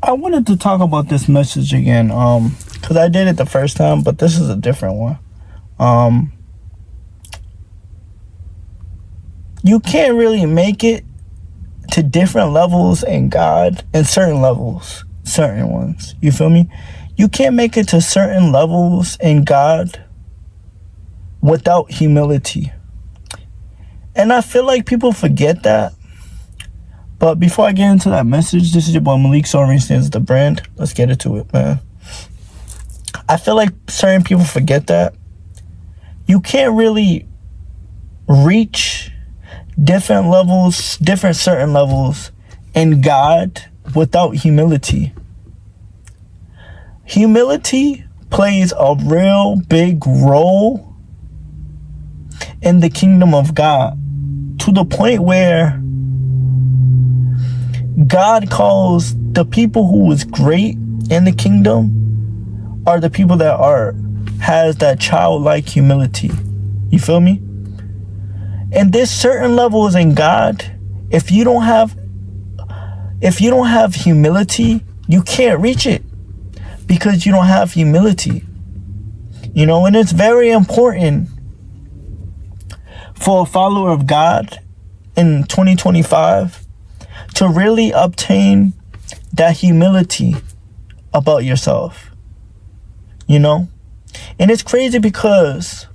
I wanted to talk about this message again, because I did it the first time, but this is a different one. You can't really make it to different levels in God, and certain levels, certain ones. You feel me? You can't make it to certain levels in God without humility. And I feel like people forget that. But before I get into that message, this is your boy Malik Soaring Stands the brand. Let's get into it, man. I feel like certain people forget that. You can't really reach different levels, certain levels in God without humility. Humility plays a real big role in the kingdom of God, to the point where God calls the people who is great in the kingdom are the people that has that childlike humility. You feel me? And there's certain levels in God, if you don't have humility, you can't reach it, because you don't have humility. You know, and it's very important for a follower of God in 2025 to really obtain that humility about yourself. You know? And it's crazy because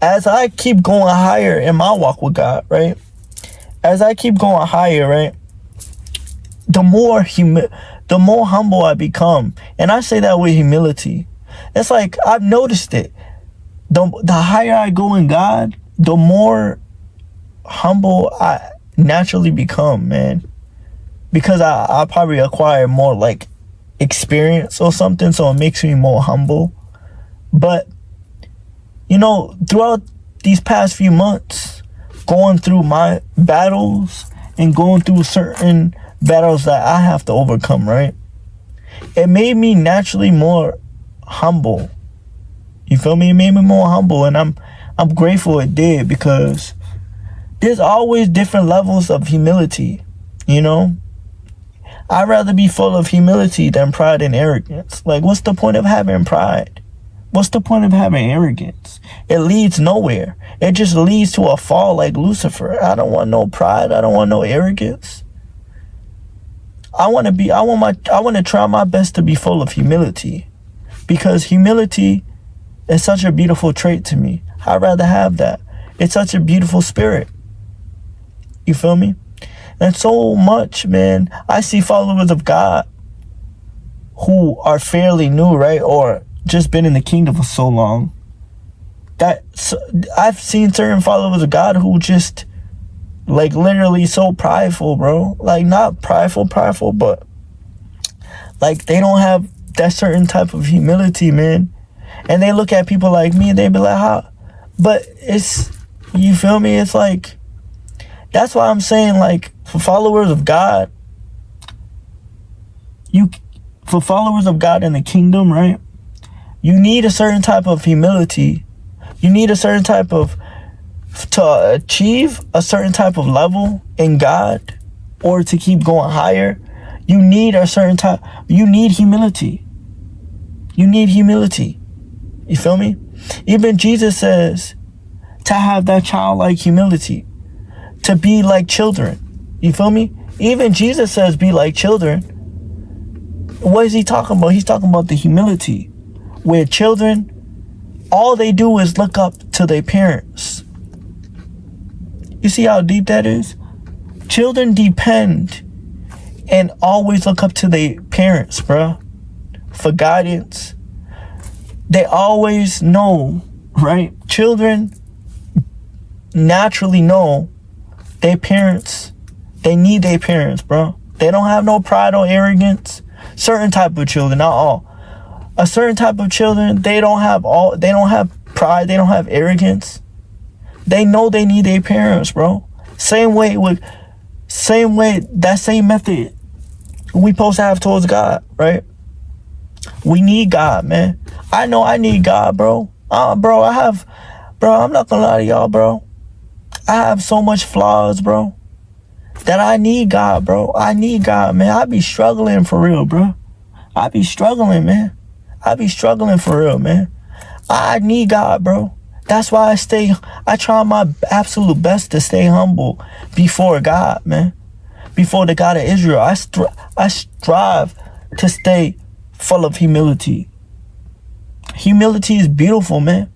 as I keep going higher in my walk with God, right? As I keep going higher, right? The more humble I become. And I say that with humility. It's like, I've noticed it. The higher I go in God, the more humble I naturally become, man. Because I probably acquire more like experience or something, so it makes me more humble. But you know, throughout these past few months, going through my battles and going through certain battles that I have to overcome, right? It made me naturally more humble. You feel me? It made me more humble, and I'm grateful it did, because there's always different levels of humility, you know? I'd rather be full of humility than pride and arrogance. Like, what's the point of having pride? What's the point of having arrogance? It leads nowhere. It just leads to a fall like Lucifer. I don't want no pride. I don't want no arrogance. I want to try my best to be full of humility, because humility is such a beautiful trait to me. I'd rather have that. It's such a beautiful spirit. You feel me? And so much, man, I see followers of God who are fairly new, right? Or just been in the kingdom for so long. I've seen certain followers of God who just like literally so prideful, bro. Like, not prideful, but like they don't have that certain type of humility, man. And they look at people like me and they be like, how? But it's, you feel me? It's like, that's why I'm saying, like, for followers of God, for followers of God in the kingdom, right? You need a certain type of humility. You need a certain type of, to achieve a certain type of level in God, or to keep going higher, you need a certain type, you need humility. You need humility. You feel me? Even Jesus says to have that childlike humility, to be like children. You feel me? Even Jesus says be like children. What is he talking about? He's talking about the humility, where children, all they do is look up to their parents. You see how deep that is? Children depend and always look up to their parents, bruh, for guidance. They always know, right? Children naturally know their parents. They need their parents, bro. They don't have no pride or arrogance. Certain type of children, not all. A certain type of children, they don't have pride, they don't have arrogance. They know they need their parents, bro. That same method we supposed to have towards God, right? We need God, man. I know I need God, bro. I'm not gonna lie to y'all, bro. I have so much flaws, bro. that I need God, bro. I need God, man. I be struggling for real, bro. I be struggling, man. I be struggling for real, man. I need God, bro. That's why I try my absolute best to stay humble before God, man. Before the God of Israel. I strive to stay full of humility. Humility is beautiful, man.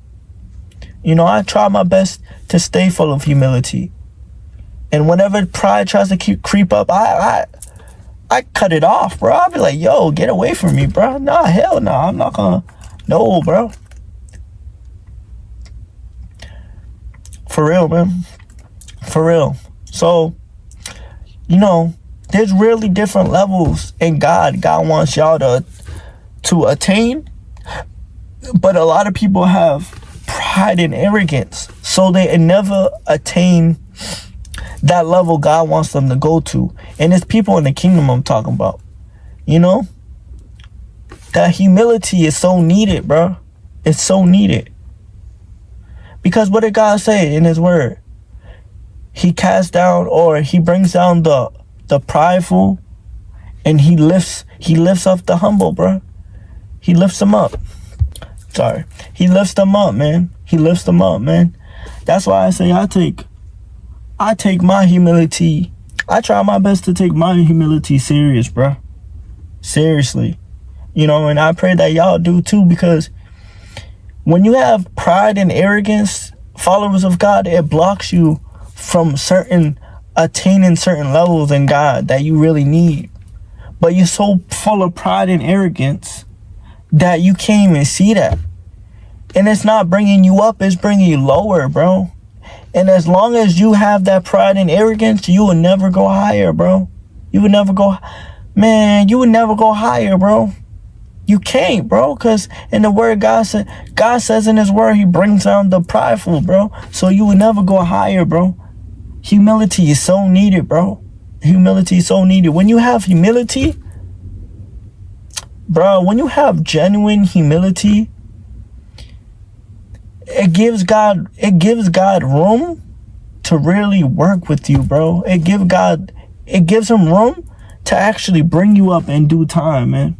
You know, I try my best to stay full of humility. And whenever pride tries to creep up, I cut it off, bro. I'll be like, yo, get away from me, bro. Nah, hell no. I'm not gonna. No, bro. For real, man. For real. So, you know, there's really different levels in God. God wants y'all to attain. But a lot of people have pride and arrogance. So they never attain that level God wants them to go to. And it's people in the kingdom I'm talking about. You know? That humility is so needed, bro. It's so needed. Because what did God say in his word? He casts down, or he brings down the prideful, and he lifts up the humble, bro. He lifts them up. Sorry. He lifts them up, man. He lifts them up, man. That's why I say I take my humility. I try my best to take my humility serious, bro. Seriously. You know, and I pray that y'all do too, because when you have pride and arrogance, followers of God, it blocks you from attaining certain levels in God that you really need. But you're so full of pride and arrogance that you can't even see that. And it's not bringing you up, it's bringing you lower, bro. And as long as you have that pride and arrogance, you will never go higher, bro. You would never go, man, you would never go higher, bro. You can't, bro, because in the word God says in his word, he brings down the prideful, bro. So you would never go higher, bro. Humility is so needed, bro. Humility is so needed. When you have humility, bro, when you have genuine humility, it gives God room to really work with you, bro. It gives him room to actually bring you up in due time, man.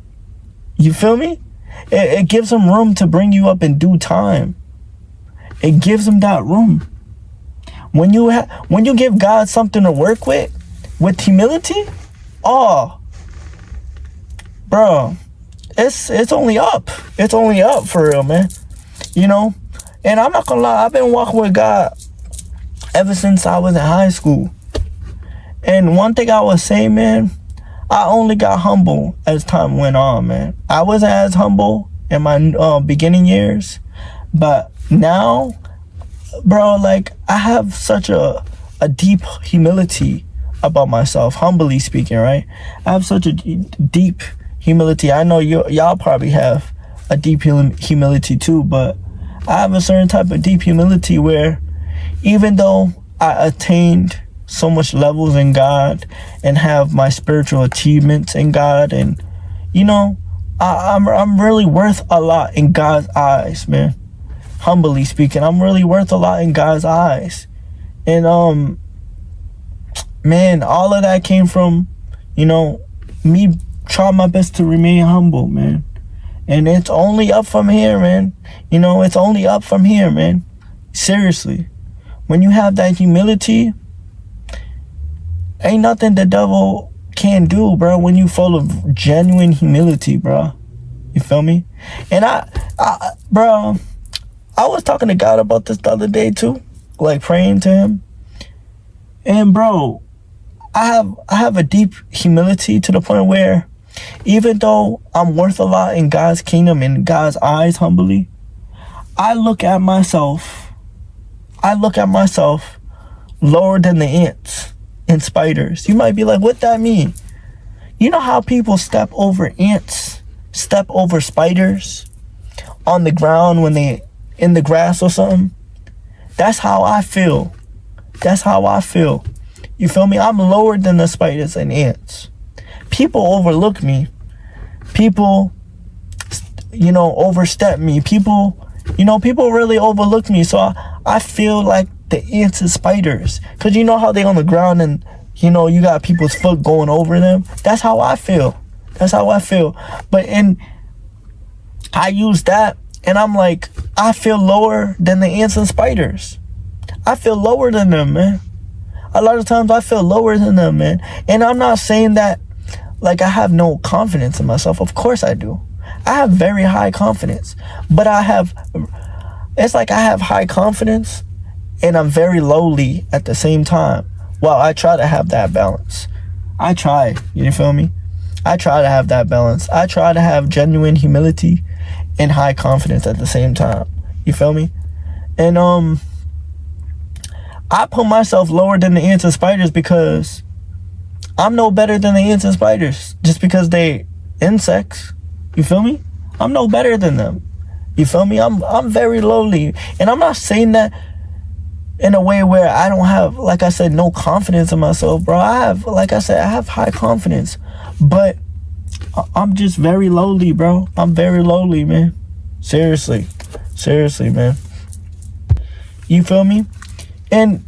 You feel me? It gives him room to bring you up in due time. It gives him that room. When you give God something to work with humility, oh, bro, it's only up. It's only up for real, man. You know? And I'm not gonna lie, I've been walking with God ever since I was in high school. And one thing I would say, man, I only got humble as time went on, man. I wasn't as humble in my beginning years, but now, bro, like, I have such a deep humility about myself, humbly speaking, right? I have such a deep humility. I know y'all probably have a deep humility too, but I have a certain type of deep humility where even though I attained so much levels in God and have my spiritual achievements in God, and you know, I'm really worth a lot in God's eyes, man. Humbly speaking, I'm really worth a lot in God's eyes. And man, all of that came from, you know, me trying my best to remain humble, man. And it's only up from here, man. You know, it's only up from here, man. Seriously. When you have that humility, ain't nothing the devil can do, bro, when you full of genuine humility, bro. You feel me? And bro, I was talking to God about this the other day too, like praying to him. And bro, I have a deep humility to the point where even though I'm worth a lot in God's kingdom, in God's eyes, humbly, I look at myself lower than the ants and spiders. You might be like, what that mean? You know how people step over ants, step over spiders on the ground when they in the grass or something? That's how I feel. That's how I feel. You feel me? I'm lower than the spiders and ants. People overlook me. People, you know, overstep me. People really overlook me. So I feel like the ants and spiders. Because you know how they on the ground and You know, you got people's foot going over them. That's how I feel. That's how I feel. But I use that, and I'm like, I feel lower than the ants and spiders. I feel lower than them, man. A lot of times I feel lower than them, man. And I'm not saying that like I have no confidence in myself. Of course I do. I have very high confidence. But it's like I have high confidence and I'm very lowly at the same time. Well, I try to have that balance. I try, you feel me? I try to have that balance. I try to have genuine humility and high confidence at the same time. You feel me? And I put myself lower than the ants and spiders because I'm no better than the ants and spiders just because they insects. You feel me? I'm no better than them. You feel me? I'm very lowly. And I'm not saying that in a way where I don't have, like I said, no confidence in myself, bro. I have high confidence, but I'm just very lowly, bro. I'm very lowly, man. Seriously, man. You feel me? And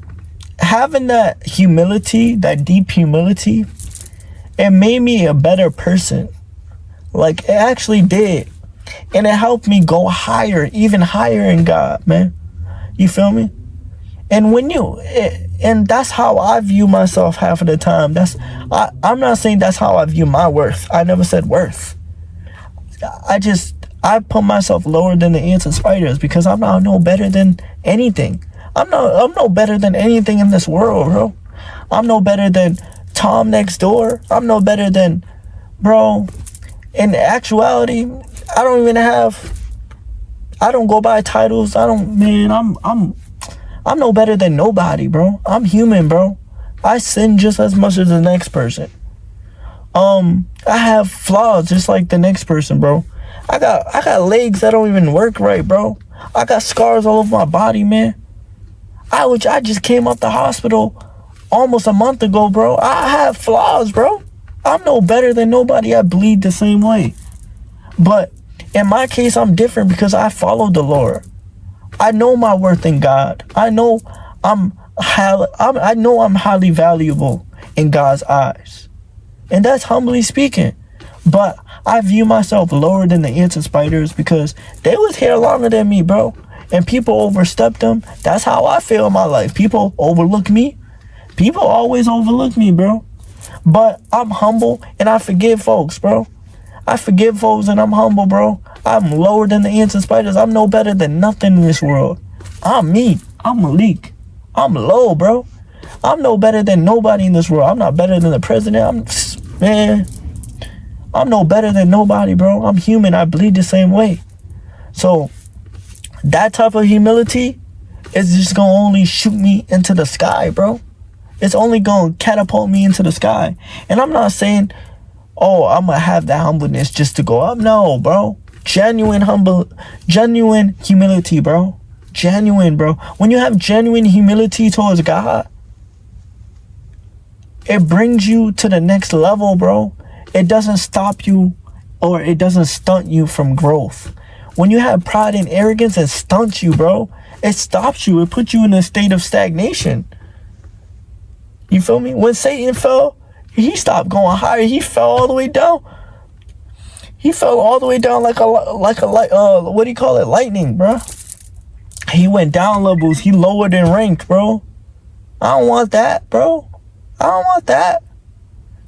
having that humility, that deep humility, it made me a better person. Like, it actually did. And it helped me go higher, even higher in God, man. You feel me? And and that's how I view myself half of the time. I'm not saying that's how I view my worth. I never said worth. I put myself lower than the ants and spiders because I'm not no better than anything. I'm no better than anything in this world, bro. I'm no better than Tom next door. I'm no better than, bro. In actuality, I don't go by titles. I'm no better than nobody, bro. I'm human, bro. I sin just as much as the next person. I have flaws just like the next person, bro. I got legs that don't even work right, bro. I got scars all over my body, man. I just came up the hospital almost a month ago, bro. I have flaws, bro. I'm no better than nobody. I bleed the same way. But in my case, I'm different because I follow the Lord. I know my worth in God. I know I'm highly valuable in God's eyes. And that's humbly speaking. But I view myself lower than the ants and spiders because they was here longer than me, bro. And people overstepped them. That's how I feel in my life. People overlook me. People always overlook me, bro. But I'm humble and I forgive folks, bro. I forgive folks and I'm humble, bro. I'm lower than the ants and spiders. I'm no better than nothing in this world. I'm me. I'm Malik. I'm low, bro. I'm no better than nobody in this world. I'm not better than the president. I'm no better than nobody, bro. I'm human. I bleed the same way. So that type of humility is just gonna only shoot me into the sky, bro. It's only gonna catapult me into the sky. And I'm not saying, oh, I'm gonna have that humbleness just to go up. No, bro. Genuine humility, bro. Genuine, bro. When you have genuine humility towards God, it brings you to the next level, bro. It doesn't stop you or it doesn't stunt you from growth. When you have pride and arrogance, it stunts you, bro. It stops you. It puts you in a state of stagnation. You feel me? When Satan fell, he stopped going higher. He fell all the way down. He fell all the way down like a what do you call it? Lightning, bro. He went down levels. He lowered in rank, bro. I don't want that, bro. I don't want that.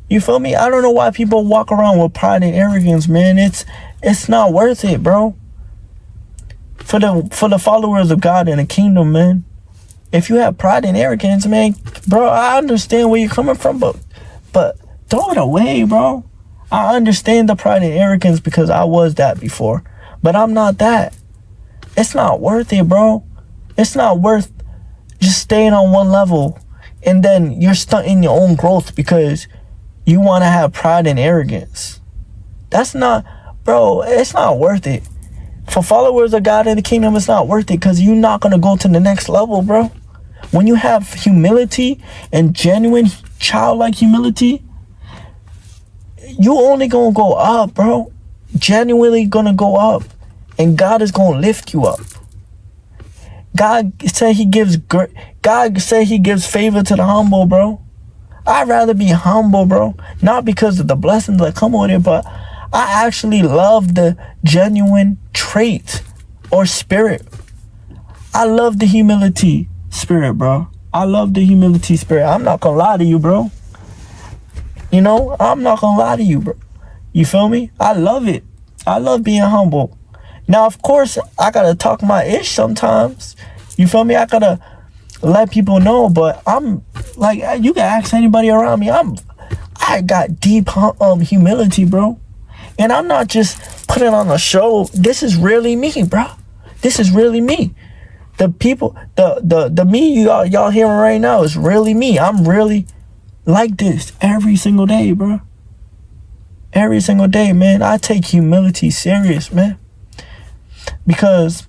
You feel me? I don't know why people walk around with pride and arrogance, man. It's not worth it, bro. For the followers of God in the kingdom, man. If you have pride and arrogance, man, bro, I understand where you're coming from, but throw it away, bro. I understand the pride and arrogance because I was that before, but I'm not that. It's not worth it, bro. It's not worth just staying on one level and then you're stunting your own growth because you want to have pride and arrogance. That's not, bro, it's not worth it. For followers of God in the kingdom, it's not worth it because you're not going to go to the next level, bro. When you have humility and genuine childlike humility, you only going to go up, bro. Genuinely going to go up. And God is going to lift you up. God said he gives favor to the humble, bro. I'd rather be humble, bro. Not because of the blessings that come with it, but I actually love the genuine trait or spirit. I love the humility spirit, bro. I love the humility spirit. I'm not gonna lie to you, bro. You know, I'm not gonna lie to you, bro. You feel me? I love it. I love being humble. Now, of course, I gotta talk my ish sometimes. You feel me? I gotta let people know, but I'm like, you can ask anybody around me. I got deep humility, bro. And I'm not just putting on a show. This is really me, bro. This is really me. The people, the me y'all hearing right now is really me. I'm really like this every single day, bro. Every single day, man. I take humility serious, man. Because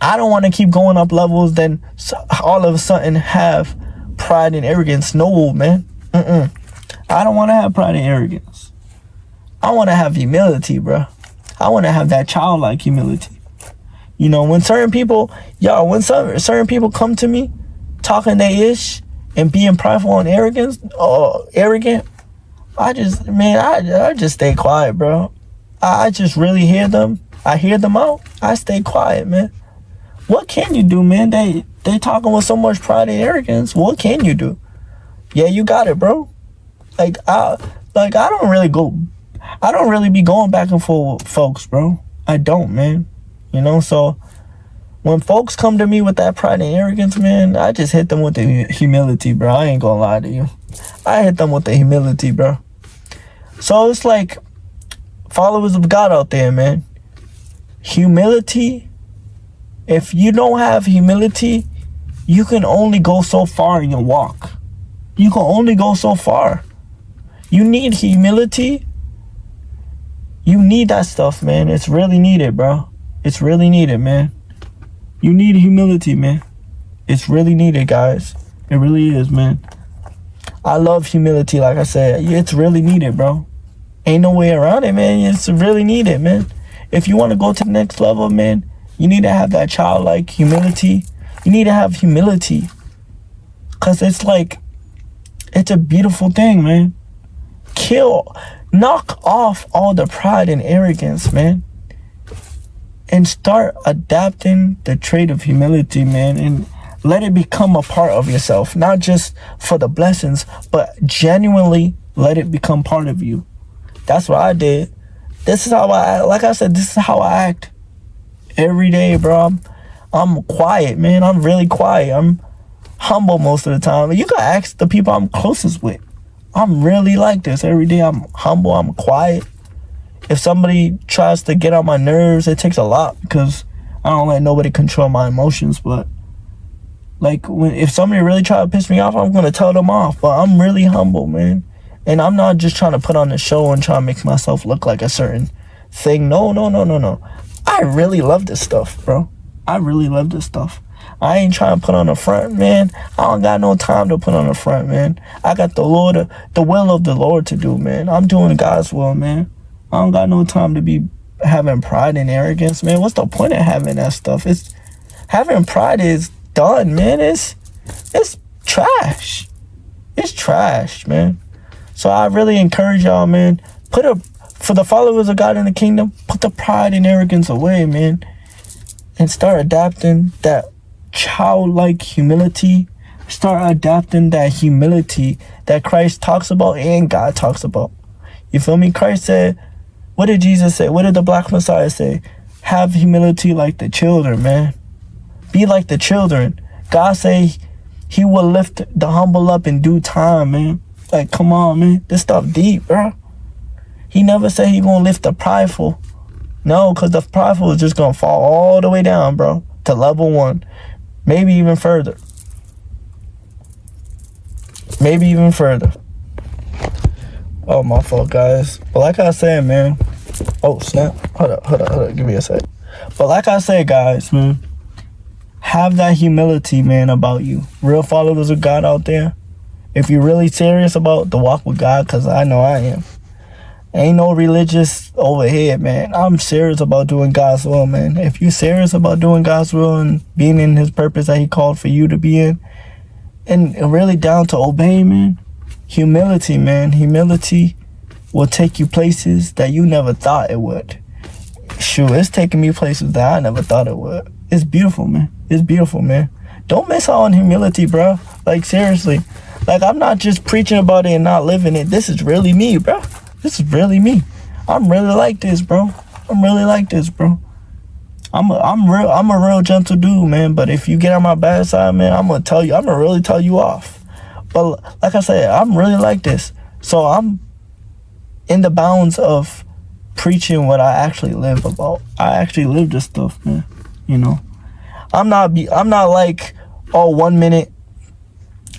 I don't want to keep going up levels, then all of a sudden have pride and arrogance. No, man. I don't want to have pride and arrogance. I want to have humility, bro. I want to have that childlike humility. You know, when certain people, certain people come to me talking they ish and being prideful and arrogant, I just stay quiet, bro. I just really hear them. I hear them out. I stay quiet, man. What can you do, man? They talking with so much pride and arrogance. What can you do? Yeah, you got it, bro. I don't really be going back and forth with folks, bro. I don't, man. You know, so when folks come to me with that pride and arrogance, man, I just hit them with the humility, bro. I ain't gonna lie to you. I hit them with the humility, bro. So it's like followers of God out there, man. Humility, if you don't have humility, you can only go so far in your walk. You can only go so far. You need humility. You need that stuff, man. It's really needed, bro. It's really needed, man. You need humility, man. It's really needed, guys. It really is, man. I love humility, like I said. It's really needed, bro. Ain't no way around it, man. It's really needed, man. If you want to go to the next level, man, you need to have that childlike humility. You need to have humility. Because it's like, it's a beautiful thing, man. Knock off all the pride and arrogance, man. And start adapting the trait of humility, man. And let it become a part of yourself. Not just for the blessings, but genuinely let it become part of you. That's what I did. This is how I act. Like I said, this is how I act every day, bro. I'm quiet, man. I'm really quiet. I'm humble most of the time. You can ask the people I'm closest with. I'm really like this every day. I'm humble. I'm quiet. If somebody tries to get on my nerves, it takes a lot because I don't let nobody control my emotions. But like if somebody really try to piss me off, I'm gonna tell them off. But I'm really humble, man. And I'm not just trying to put on a show and try to make myself look like a certain thing. No. I really love this stuff, bro. I really love this stuff. I ain't trying to put on a front, man. I don't got no time to put on a front, man. I got the will of the Lord to do, man. I'm doing God's will, man. I don't got no time to be having pride and arrogance, man. What's the point of having that stuff? Having pride is done, man. It's trash. It's trash, man. So I really encourage y'all, man. For the followers of God in the kingdom, put the pride and arrogance away, man. And start adapting that childlike humility. Start adapting that humility that Christ talks about and God talks about. You feel me? Christ said, what did Jesus say? What did the Black Messiah say? Have humility like the children, man. Be like the children. God say he will lift the humble up in due time, man. Like, come on, man. This stuff deep, bro. He never said he gonna lift the prideful. No, because the prideful is just gonna fall all the way down, bro. To level 1. Maybe even further. Maybe even further. Oh, my fault, guys. But like I said, man. Oh, snap. Hold up. Give me a sec. But like I said, guys, man. Have that humility, man, about you. Real followers of God out there. If you're really serious about the walk with God, because I know I am. Ain't no religious over here, man. I'm serious about doing God's will, man. If you're serious about doing God's will and being in his purpose that he called for you to be in, and really down to obey, man, Humility, man. Humility will take you places that you never thought it would. Shoot, it's taking me places that I never thought it would. It's beautiful, man. It's beautiful, man. Don't miss out on humility, bro. Like, seriously. Like, I'm not just preaching about it and not living it. This is really me, bro. This is really me. I'm really like this, bro. I'm really like this, bro. I'm a real gentle dude, man. But if you get on my bad side, man, I'm gonna really tell you off. But like I said, I'm really like this. So I'm in the bounds of preaching what I actually live about. I actually live this stuff, man. You know, I'm not like, oh, 1 minute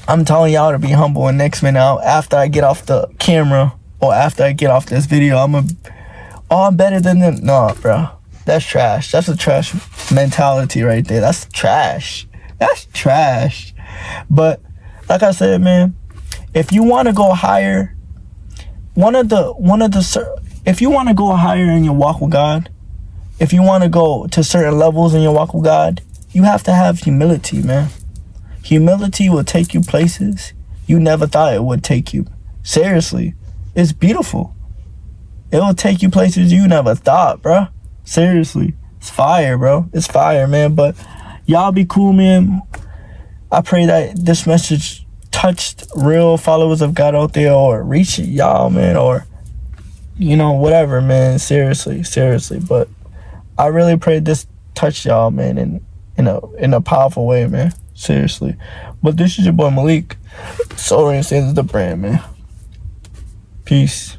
I'm telling y'all to be humble, and next minute after I get off the camera or after I get off this video, I'm better than them. No, bro, that's trash. That's a trash mentality right there. That's trash. That's trash. But like I said, man, if you want to go higher, if you want to go higher in your walk with God, if you want to go to certain levels in your walk with God, you have to have humility, man. Humility will take you places you never thought it would take you. Seriously, it's beautiful. It will take you places you never thought, bro. Seriously, it's fire, bro. It's fire, man. But y'all be cool, man. I pray that this message touched real followers of God out there, or reach y'all, man, or, you know, whatever, man. Seriously. But I really pray this touched y'all, man, in a powerful way, man. Seriously. But this is your boy Malik. Soaring Says the brand, man. Peace.